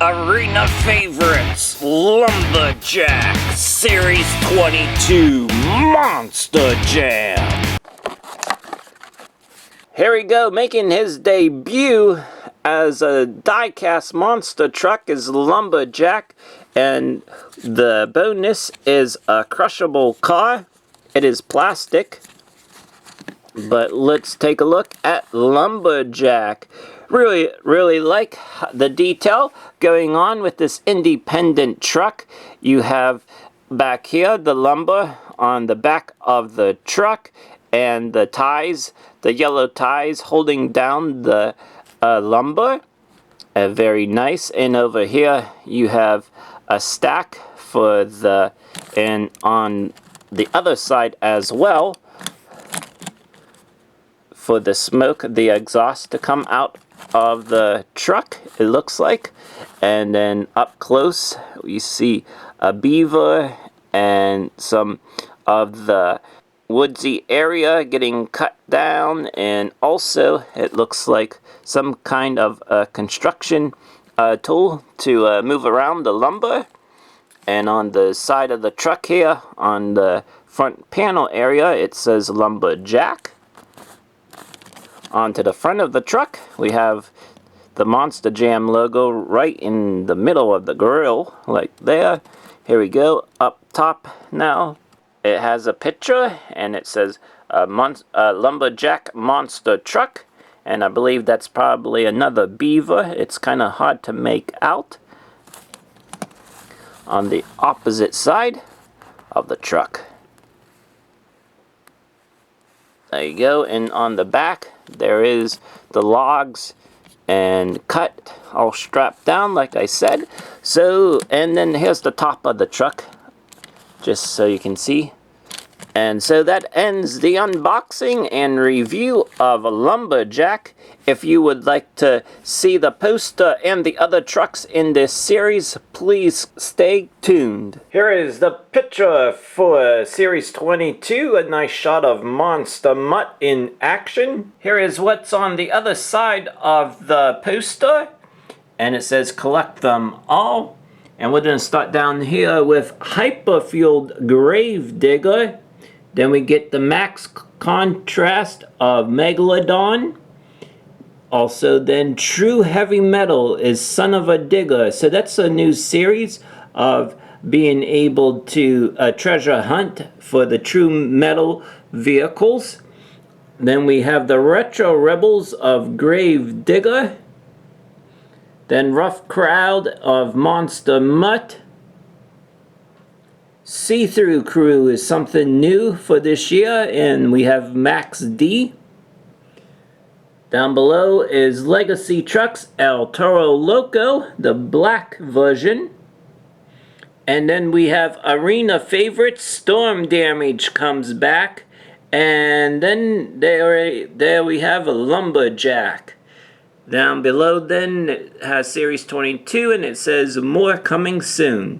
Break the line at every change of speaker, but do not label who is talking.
Arena favorites, Lumberjack Series 22 Monster Jam. Here we go, making his debut as a die-cast monster truck is Lumberjack, and the bonus is a crushable car. It is plastic, but let's take a look at Lumberjack. Really like the detail going on with this independent truck. You have back here the lumber on the back of the truck and the ties, the yellow ties holding down the lumber. Very nice. And over here you have a stack for the, and on the other side as well, for the smoke, the exhaust to come out of the truck, it looks like. And then up close we see a beaver and some of the woodsy area getting cut down, and also it looks like some kind of construction tool to move around the lumber. And on the side of the truck here, on the front panel area, it says Lumberjack. Onto the front of the truck, we have the Monster Jam logo right in the middle of the grill, like there. Here we go, up top now. It has a picture, and it says Lumberjack Monster Truck. And I believe that's probably another beaver. It's kind of hard to make out. On the opposite side of the truck. There you go, and on the back there is the logs and cut, all strapped down like I said. So, and then here's the top of the truck, just so you can see. And so that ends the unboxing and review of Lumberjack. If you would like to see the poster and the other trucks in this series, please stay tuned. Here is the picture for Series 22, a nice shot of Monster Mutt in action. Here is what's on the other side of the poster, and it says collect them all. And we're going to start down here with Hyperfueled Gravedigger. Then we get the max contrast of Megalodon. Also then True Heavy Metal is Son of a Digger. So that's a new series of being able to treasure hunt for the true metal vehicles. Then we have the Retro Rebels of Gravedigger. Then Rough Crowd of Monster Mutt. See-Through Crew is something new for this year, and we have Max D. Down below is Legacy Trucks El Toro Loco, the black version. And then we have Arena Favorites Storm Damage comes back. And then there we have a Lumberjack. Down below then it has Series 22, and it says more coming soon.